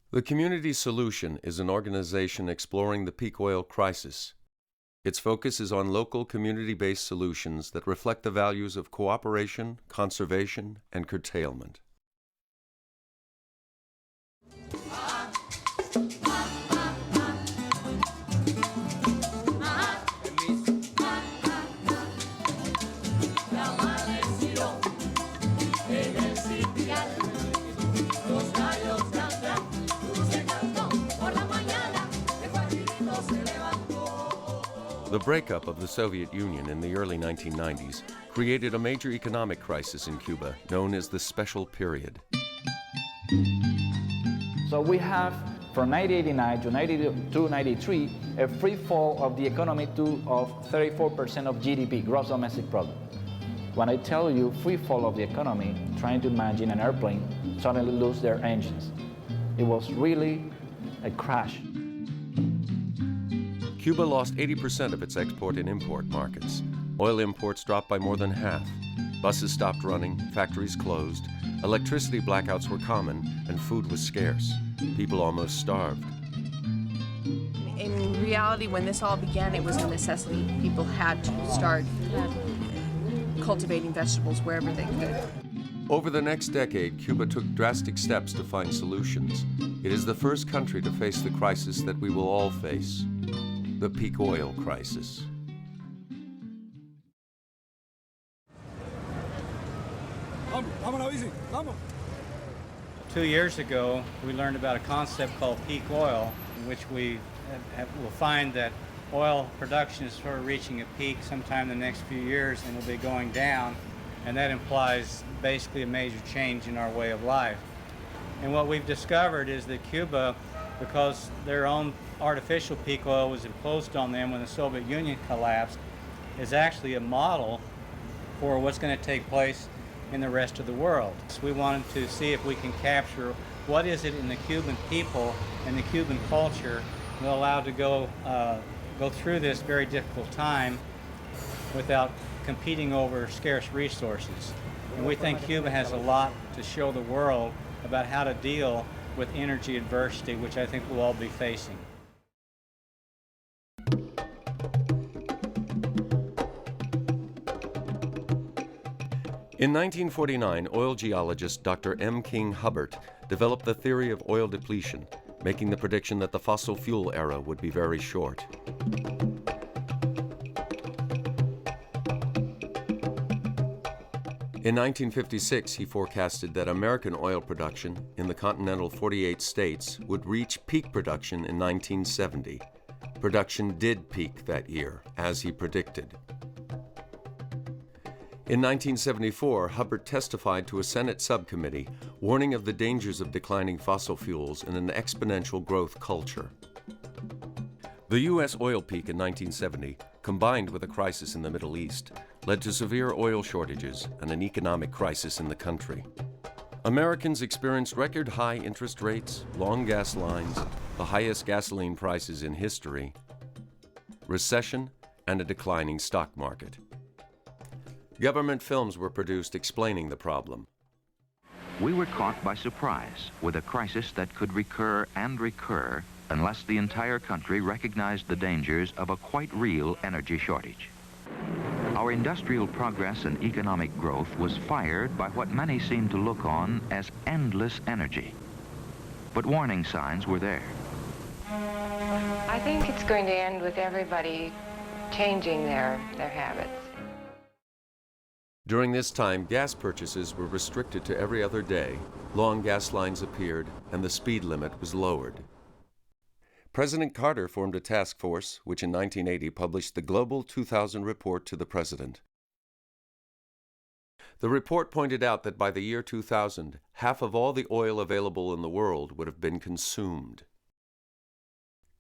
The Community Solution is an organization exploring the peak oil crisis. Its focus is on local community-based solutions that reflect the values of cooperation, conservation, and curtailment. The breakup of the Soviet Union in the early 1990s created a major economic crisis in Cuba known as the Special Period. So we have, from 1989 to 1992-93, a free fall of the economy of 34% of GDP, gross domestic product. When I tell you free fall of the economy, trying to imagine an airplane suddenly lose their engines. It was really a crash. Cuba lost 80% of its export and import markets. Oil imports dropped by more than half. Buses stopped running, factories closed, electricity blackouts were common, and food was scarce. People almost starved. In reality, when this all began, it was a necessity. People had to start cultivating vegetables wherever they could. Over the next decade, Cuba took drastic steps to find solutions. It is the first country to face the crisis that we will all face, the peak oil crisis. Vámonos, easy. Vamos. 2 years ago, we learned about a concept called peak oil, in which we will find that oil production is sort of reaching a peak sometime in the next few years and will be going down, and that implies basically a major change in our way of life. And what we've discovered is that Cuba, because their own artificial peak oil was imposed on them when the Soviet Union collapsed, is actually a model for what's going to take place in the rest of the world. So we wanted to see if we can capture what is it in the Cuban people and the Cuban culture that allowed to go through this very difficult time without competing over scarce resources. And we think Cuba has a lot to show the world about how to deal with energy adversity, which I think we'll all be facing. In 1949, oil geologist Dr. M. King Hubbert developed the theory of oil depletion, making the prediction that the fossil fuel era would be very short. In 1956, he forecasted that American oil production in the continental 48 states would reach peak production in 1970. Production did peak that year, as he predicted. In 1974, Hubbert testified to a Senate subcommittee warning of the dangers of declining fossil fuels in an exponential growth culture. The U.S. oil peak in 1970, combined with a crisis in the Middle East, led to severe oil shortages and an economic crisis in the country. Americans experienced record high interest rates, long gas lines, the highest gasoline prices in history, recession, and a declining stock market. Government films were produced explaining the problem. We were caught by surprise with a crisis that could recur and recur unless the entire country recognized the dangers of a quite real energy shortage. Our industrial progress and economic growth was fired by what many seemed to look on as endless energy. But warning signs were there. I think it's going to end with everybody changing their habits. During this time, gas purchases were restricted to every other day, long gas lines appeared, and the speed limit was lowered. President Carter formed a task force, which in 1980 published the Global 2000 Report to the President. The report pointed out that by the year 2000, half of all the oil available in the world would have been consumed.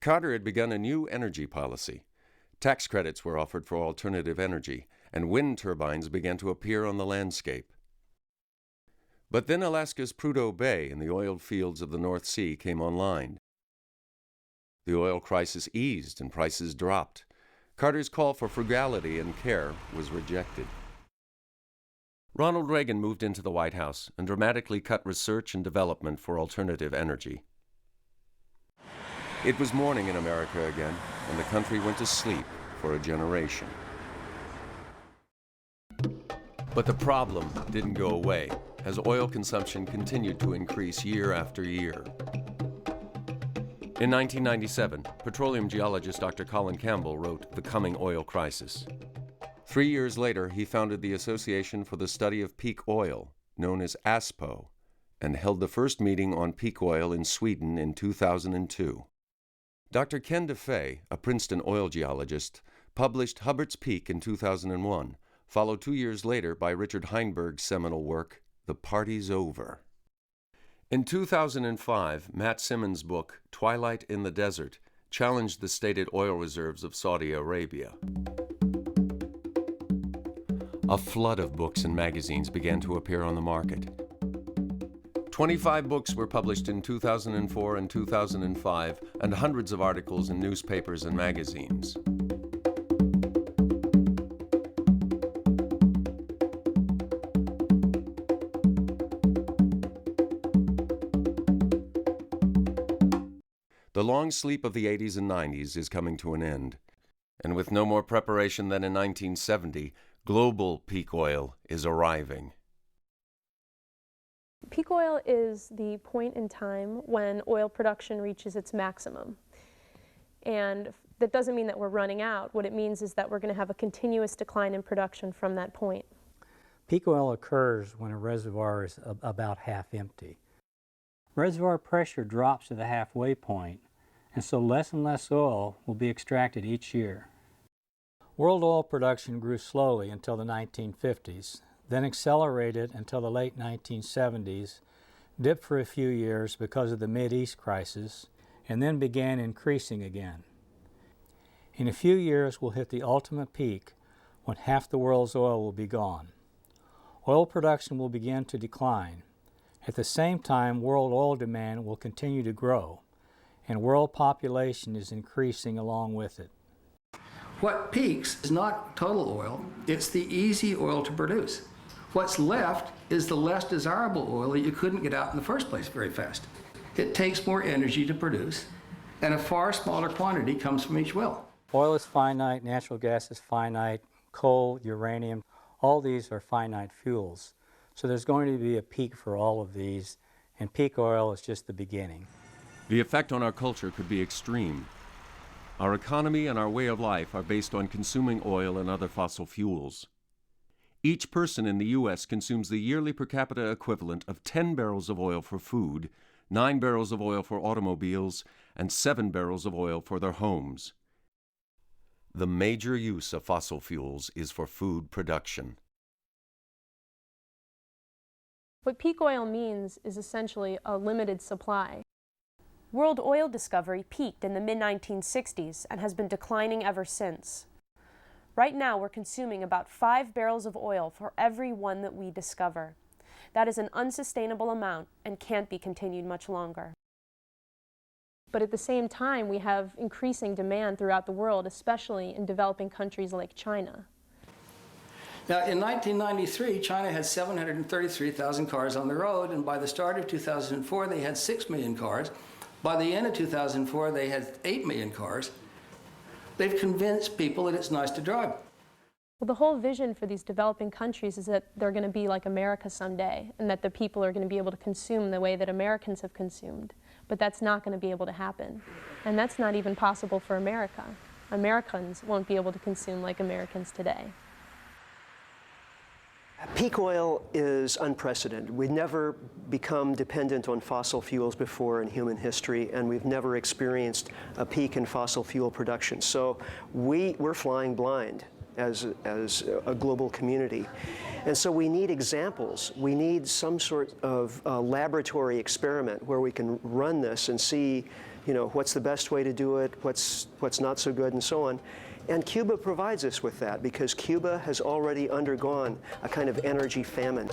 Carter had begun a new energy policy. Tax credits were offered for alternative energy, and wind turbines began to appear on the landscape. But then Alaska's Prudhoe Bay and the oil fields of the North Sea came online. The oil crisis eased and prices dropped. Carter's call for frugality and care was rejected. Ronald Reagan moved into the White House and dramatically cut research and development for alternative energy. It was morning in America again, and the country went to sleep for a generation. But the problem didn't go away, as oil consumption continued to increase year after year. In 1997, petroleum geologist Dr. Colin Campbell wrote The Coming Oil Crisis. 3 years later, he founded the Association for the Study of Peak Oil, known as ASPO, and held the first meeting on peak oil in Sweden in 2002. Dr. Ken DeFay, a Princeton oil geologist, published Hubbert's Peak in 2001, followed 2 years later by Richard Heinberg's seminal work, The Party's Over. In 2005, Matt Simmons' book, Twilight in the Desert, challenged the stated oil reserves of Saudi Arabia. A flood of books and magazines began to appear on the market. 25 books were published in 2004 and 2005, and hundreds of articles in newspapers and magazines. The long sleep of the 80s and 90s is coming to an end, and with no more preparation than in 1970, global peak oil is arriving. Peak oil is the point in time when oil production reaches its maximum. And that doesn't mean that we're running out. What it means is that we're going to have a continuous decline in production from that point. Peak oil occurs when a reservoir is about half empty. Reservoir pressure drops to the halfway point, and so less and less oil will be extracted each year. World oil production grew slowly until the 1950s, then accelerated until the late 1970s, dipped for a few years because of the Mideast crisis, and then began increasing again. In a few years, we'll hit the ultimate peak when half the world's oil will be gone. Oil production will begin to decline. At the same time, world oil demand will continue to grow, and world population is increasing along with it. What peaks is not total oil, it's the easy oil to produce. What's left is the less desirable oil that you couldn't get out in the first place very fast. It takes more energy to produce, and a far smaller quantity comes from each well. Oil is finite, natural gas is finite, coal, uranium, all these are finite fuels. So there's going to be a peak for all of these, and peak oil is just the beginning. The effect on our culture could be extreme. Our economy and our way of life are based on consuming oil and other fossil fuels. Each person in the U.S. consumes the yearly per capita equivalent of 10 barrels of oil for food, 9 barrels of oil for automobiles, and 7 barrels of oil for their homes. The major use of fossil fuels is for food production. What peak oil means is essentially a limited supply. World oil discovery peaked in the mid-1960s and has been declining ever since. Right now, we're consuming about 5 barrels of oil for every one that we discover. That is an unsustainable amount and can't be continued much longer. But at the same time, we have increasing demand throughout the world, especially in developing countries like China. Now, in 1993, China had 733,000 cars on the road, and by the start of 2004, they had 6 million cars. By the end of 2004, they had 8 million cars. They've convinced people that it's nice to drive. Well, the whole vision for these developing countries is that they're going to be like America someday, and that the people are going to be able to consume the way that Americans have consumed. But that's not going to be able to happen. And that's not even possible for America. Americans won't be able to consume like Americans today. Peak oil is unprecedented. We've never become dependent on fossil fuels before in human history, and we've never experienced a peak in fossil fuel production. So we're flying blind as a global community. And so we need examples. We need some sort of laboratory experiment where we can run this and see, what's the best way to do it, what's not so good, and so on. And Cuba provides us with that because Cuba has already undergone a kind of energy famine.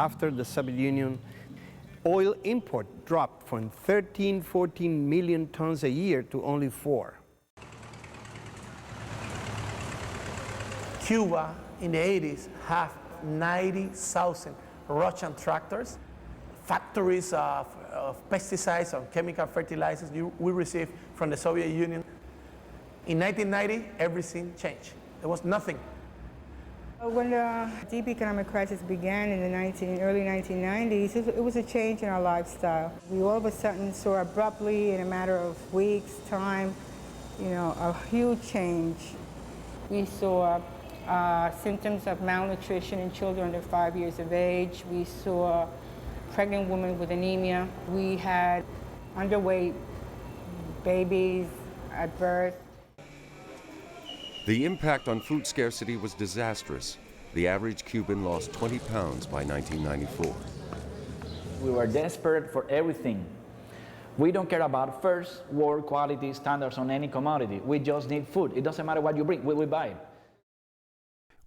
After the Soviet Union, oil import dropped from 14 million tons a year to only 4. Cuba in the 80s had 90,000 Russian tractors, factories of pesticides, of chemical fertilizers we received from the Soviet Union. In 1990, everything changed. There was nothing. When the deep economic crisis began in the early 1990s, it was a change in our lifestyle. We all of a sudden saw abruptly, in a matter of weeks' time, a huge change. We saw symptoms of malnutrition in children under 5 years of age. We saw pregnant women with anemia. We had underweight babies at birth. The impact on food scarcity was disastrous. The average Cuban lost 20 pounds by 1994. We were desperate for everything. We don't care about first world quality standards on any commodity. We just need food. It doesn't matter what you bring, we buy it.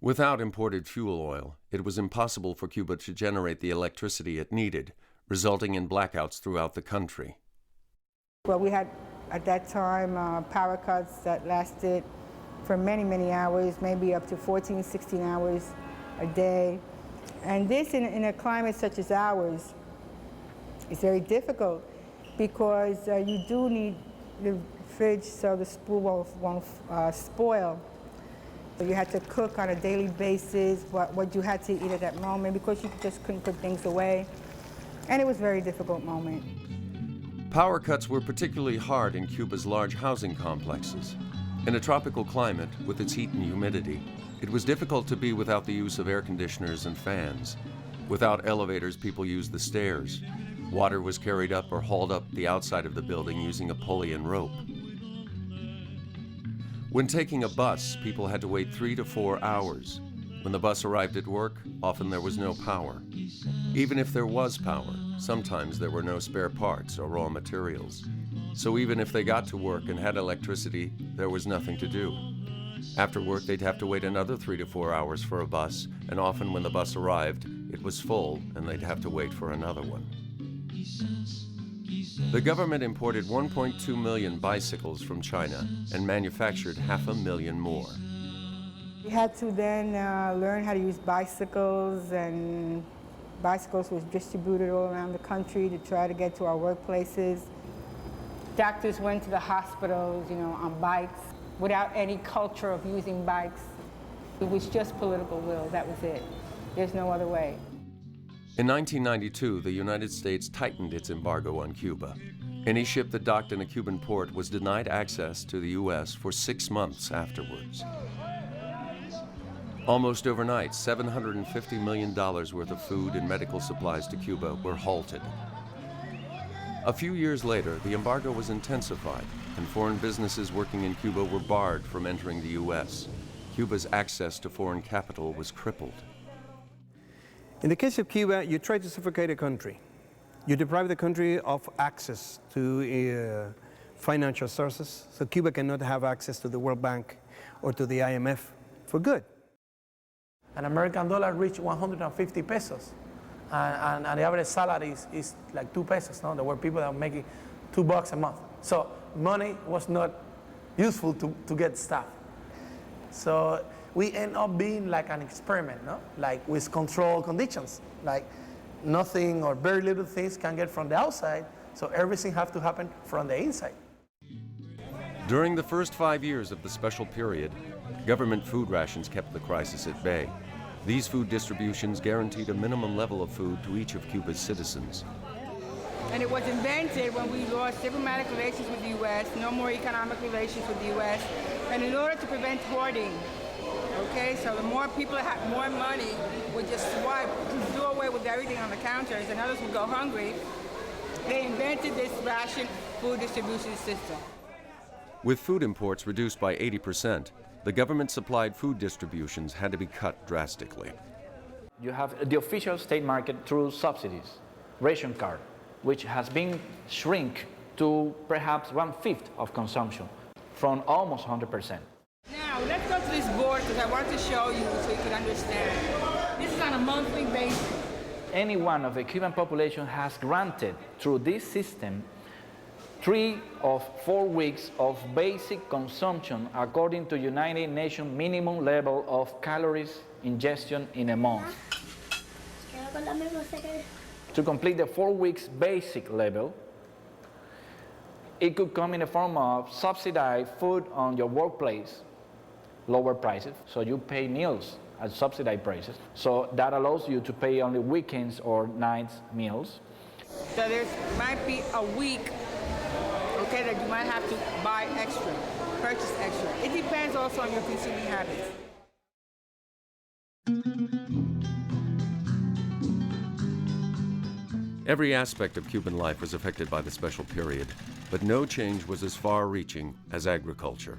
Without imported fuel oil, it was impossible for Cuba to generate the electricity it needed, resulting in blackouts throughout the country. Well, we had, at that time, power cuts that lasted for many, many hours, maybe up to 14, 16 hours a day. And this, in a climate such as ours, is very difficult because you do need the fridge so the spool won't spoil. So you had to cook on a daily basis what you had to eat at that moment because you just couldn't put things away. And it was a very difficult moment. Power cuts were particularly hard in Cuba's large housing complexes. In a tropical climate, with its heat and humidity, it was difficult to be without the use of air conditioners and fans. Without elevators, people used the stairs. Water was carried up or hauled up the outside of the building using a pulley and rope. When taking a bus, people had to wait 3 to 4 hours. When the bus arrived at work, often there was no power. Even if there was power, sometimes there were no spare parts or raw materials. So even if they got to work and had electricity, there was nothing to do. After work, they'd have to wait another 3 to 4 hours for a bus, and often when the bus arrived, it was full and they'd have to wait for another one. The government imported 1.2 million bicycles from China and manufactured 500,000 more. We had to then learn how to use bicycles, and bicycles was distributed all around the country to try to get to our workplaces. Doctors went to the hospitals, on bikes, without any culture of using bikes. It was just political will, that was it. There's no other way. In 1992, the United States tightened its embargo on Cuba. Any ship that docked in a Cuban port was denied access to the U.S. for 6 months afterwards. Almost overnight, $750 million worth of food and medical supplies to Cuba were halted. A few years later, the embargo was intensified, and foreign businesses working in Cuba were barred from entering the U.S. Cuba's access to foreign capital was crippled. In the case of Cuba, you try to suffocate a country. You deprive the country of access to financial sources, so Cuba cannot have access to the World Bank or to the IMF for good. An American dollar reached 150 pesos. And the average salary is like 2 pesos. No? There were people that were making $2 a month. So money was not useful to get stuff. So we end up being like an experiment, no? Like with controlled conditions. Like nothing or very little things can get from the outside, so everything has to happen from the inside. During the first 5 years of the special period, government food rations kept the crisis at bay. These food distributions guaranteed a minimum level of food to each of Cuba's citizens. And it was invented when we lost diplomatic relations with the U.S., no more economic relations with the U.S., and in order to prevent hoarding. Okay, so the more people that had more money would just swipe, do away with everything on the counters, and others would go hungry. They invented this ration food distribution system. With food imports reduced by 80%, the government-supplied food distributions had to be cut drastically. You have the official state market through subsidies, ration card, which has been shrink to perhaps 1/5 of consumption, from almost 100%. Now, let's go to this board because I want to show you so you can understand. This is on a monthly basis. any one of the Cuban population has granted through this system 3 of 4 weeks of basic consumption according to United Nations minimum level of calories ingestion in a month. To complete the 4 weeks basic level, it could come in the form of subsidized food on your workplace, lower prices, so you pay meals at subsidized prices. So that allows you to pay only weekends or nights meals. So there might be a week, okay, that you might have to buy extra, purchase extra. It depends also on your consuming habits. Every aspect of Cuban life was affected by the special period, but no change was as far-reaching as agriculture.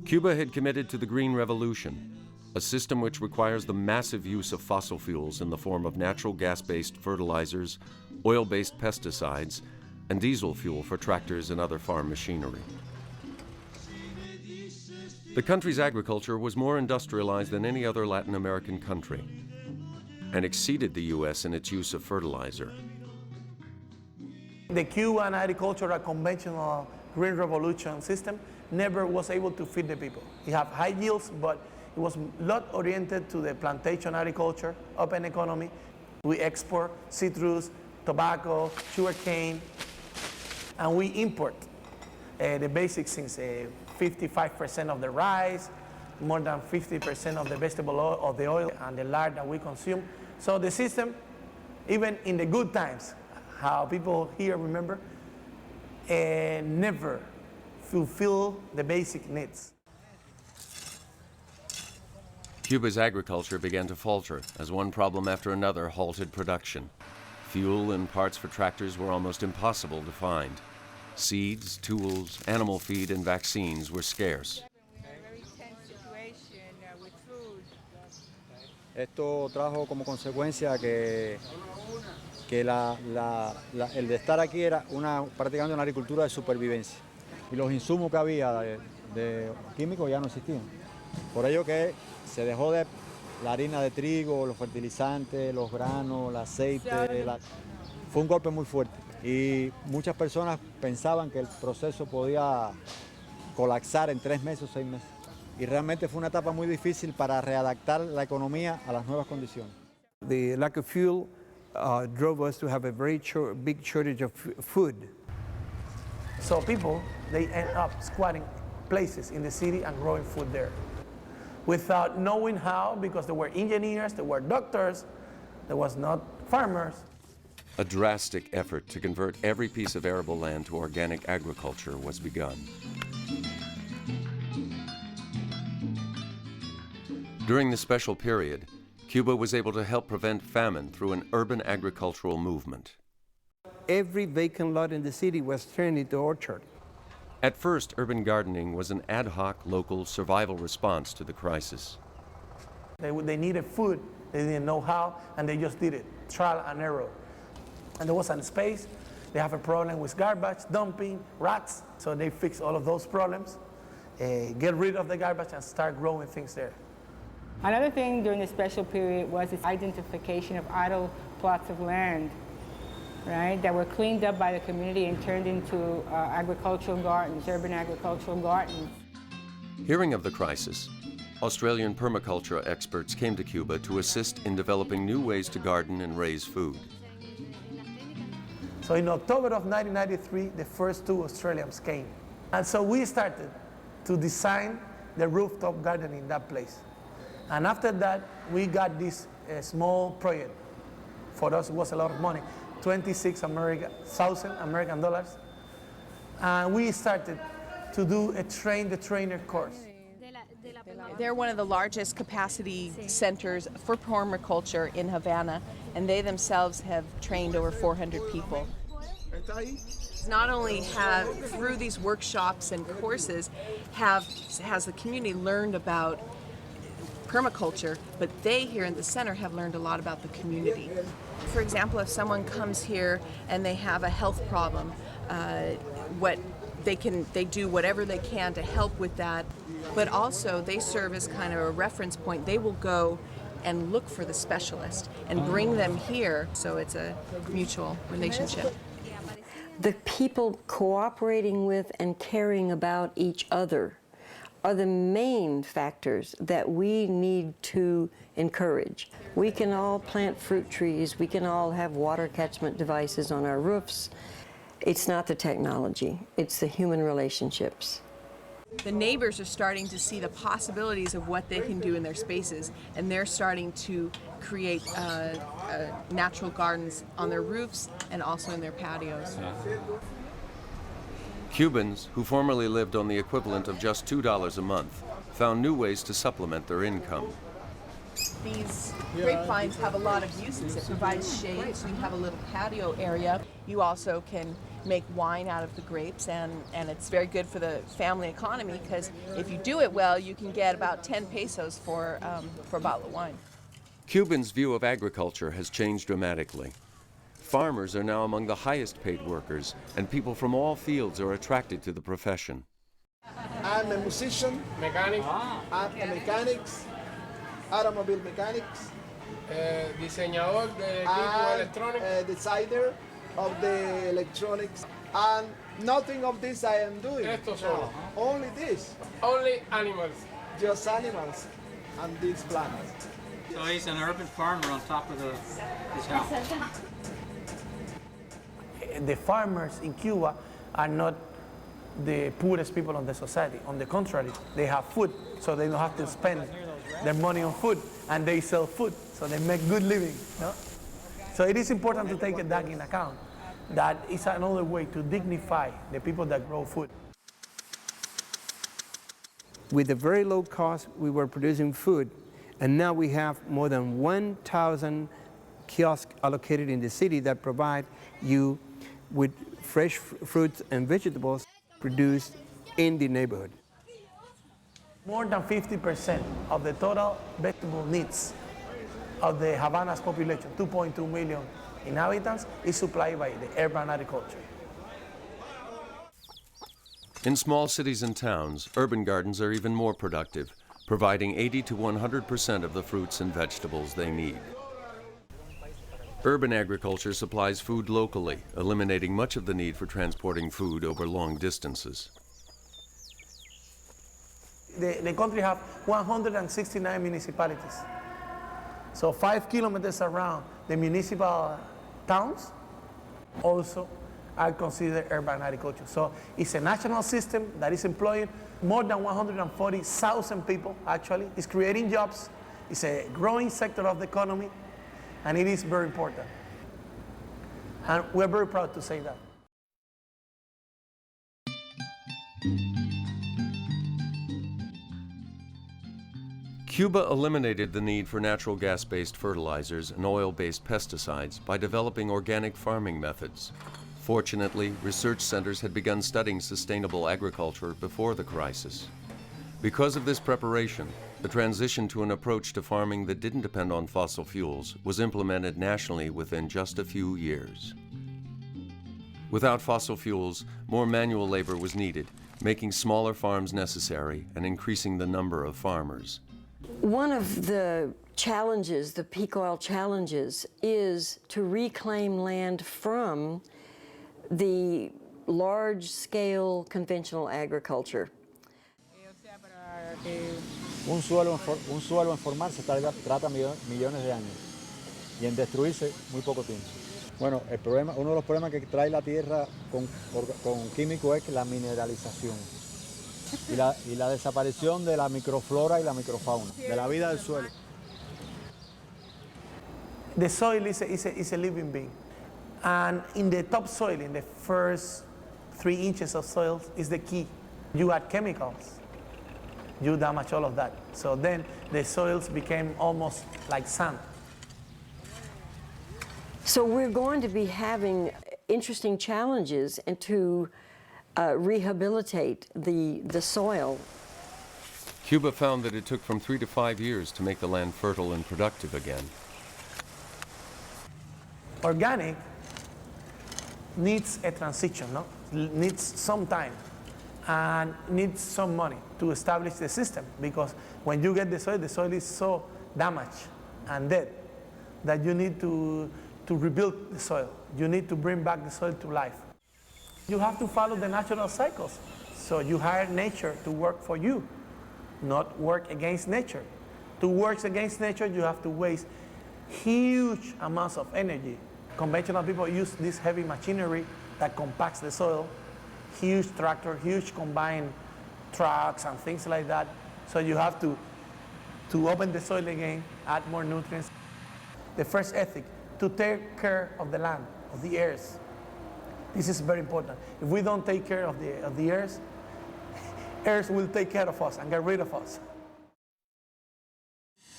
Cuba had committed to the Green Revolution, a system which requires the massive use of fossil fuels in the form of natural gas-based fertilizers, oil-based pesticides, and diesel fuel for tractors and other farm machinery. The country's agriculture was more industrialized than any other Latin American country and exceeded the U.S. in its use of fertilizer. The Cuban agricultural conventional Green Revolution system never was able to feed the people. It had high yields, but it was a lot oriented to the plantation agriculture, open economy. We export citrus, tobacco, sugarcane, and we import the basic things, 55% of the rice, more than 50% of the vegetable oil, of the oil and the lard that we consume. So the system, even in the good times, how people here remember, never fulfill the basic needs. Cuba's agriculture began to falter as one problem after another halted production. Fuel and parts for tractors were almost impossible to find. Seeds, tools, animal feed, and vaccines were scarce. Esto trajo como consecuencia que el de estar aquí era prácticamente una agricultura de supervivencia. Y los insumos que había de químicos ya no existían. Por ello que se dejó de la harina de trigo, los fertilizantes, los granos, el aceite. Fue un golpe muy fuerte y muchas personas pensaban que el proceso podía colapsar en 3 meses o 6 meses. Y realmente fue una etapa muy difícil para readaptar la economía a las nuevas condiciones. The lack of fuel drove us to have a very big shortage of food. So people, they end up squatting places in the city and growing food there without knowing how, because there were engineers, there were doctors, there was not farmers. A drastic effort to convert every piece of arable land to organic agriculture was begun. During the special period, Cuba was able to help prevent famine through an urban agricultural movement. Every vacant lot in the city was turned into orchard. At first, urban gardening was an ad hoc local survival response to the crisis. They needed food, they didn't know how, and they just did it, trial and error. And there wasn't space. They have a problem with garbage, dumping, rats, so they fixed all of those problems, get rid of the garbage and start growing things there. Another thing during the special period was this identification of idle plots of land, right, that were cleaned up by the community and turned into agricultural gardens, urban agricultural gardens. Hearing of the crisis, Australian permaculture experts came to Cuba to assist in developing new ways to garden and raise food. So in October of 1993, the first 2 Australians came. And so we started to design the rooftop garden in that place. And after that, we got this small project. For us, it was a lot of money, $26,000 American dollars. And we started to do a train-the-trainer course. They're one of the largest capacity centers for permaculture in Havana, and they themselves have trained over 400 people. Not only have, through these workshops and courses, has the community learned about permaculture, but they here in the center have learned a lot about the community. For example, if someone comes here and they have a health problem, they do whatever they can to help with that, but also they serve as kind of a reference point. They will go and look for the specialist and bring them here, so it's a mutual relationship. The people cooperating with and caring about each other are the main factors that we need to encourage. We can all plant fruit trees, we can all have water catchment devices on our roofs. It's not the technology, it's the human relationships. The neighbors are starting to see the possibilities of what they can do in their spaces, and they're starting to create natural gardens on their roofs and also in their patios. Cubans, who formerly lived on the equivalent of just $2 a month, found new ways to supplement their income. These grapevines have a lot of uses. It provides shade, so you have a little patio area. You also can make wine out of the grapes, and it's very good for the family economy, because if you do it well, you can get about 10 pesos for a bottle of wine. Cubans' view of agriculture has changed dramatically. Farmers are now among the highest paid workers, and people from all fields are attracted to the profession. I'm a musician, mechanic, I'm a mechanics, automobile mechanics, diseñador de equipo electrónico, designer of the electronics, and nothing of this I am doing. Esto solo. No, only this. Only animals. Just animals and these plants. So he's an urban farmer on top of his house. The farmers in Cuba are not the poorest people in the society. On the contrary, they have food, so they don't have to spend their money on food, and they sell food, so they make good living. No? So it is important to take that in account. That is another way to dignify the people that grow food. With a very low cost, we were producing food, and now we have more than 1,000 kiosks allocated in the city that provide you with fresh fruits and vegetables produced in the neighborhood. More than 50% of the total vegetable needs of the Havana's population, 2.2 million inhabitants, is supplied by the urban agriculture. In small cities and towns, urban gardens are even more productive, providing 80 to 100% of the fruits and vegetables they need. Urban agriculture supplies food locally, eliminating much of the need for transporting food over long distances. The country has 169 municipalities. So 5 kilometers around the municipal towns also are considered urban agriculture. So it's a national system that is employing more than 140,000 people, actually. It's creating jobs. It's a growing sector of the economy, and it is very important. And we're very proud to say that. Cuba eliminated the need for natural gas-based fertilizers and oil-based pesticides by developing organic farming methods. Fortunately, research centers had begun studying sustainable agriculture before the crisis. Because of this preparation, the transition to an approach to farming that didn't depend on fossil fuels was implemented nationally within just a few years. Without fossil fuels, more manual labor was needed, making smaller farms necessary and increasing the number of farmers. One of the challenges, the peak oil challenges, is to reclaim land from the large-scale conventional agriculture. Un suelo en formarse trata millones de años y en destruirse muy poco tiempo. Bueno, uno de los problemas que trae la tierra con químicos es la mineralización y la desaparición de la microflora y la microfauna, de la vida del suelo. The soil is a living being. And in the topsoil, in the first 3 inches of soil, is the key. You add chemicals, you damage all of that. So then the soils became almost like sand. So we're going to be having interesting challenges and to rehabilitate the soil. Cuba found that it took from 3 to 5 years to make the land fertile and productive again. Organic needs a transition, no? Needs some time and needs some money to establish the system, because when you get the soil is so damaged and dead, that you need to rebuild the soil. You need to bring back the soil to life. You have to follow the natural cycles. So you hire nature to work for you, not work against nature. To work against nature, you have to waste huge amounts of energy. Conventional people use this heavy machinery that compacts the soil, huge tractor, huge combine trucks and things like that. So you have to open the soil again, add more nutrients. The first ethic, to take care of the land, of the earth. This is very important. If we don't take care of the earth, earth will take care of us and get rid of us.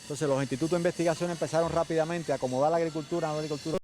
Entonces los institutos de investigación empezaron rápidamente a acomodar la agricultura a la agricultura.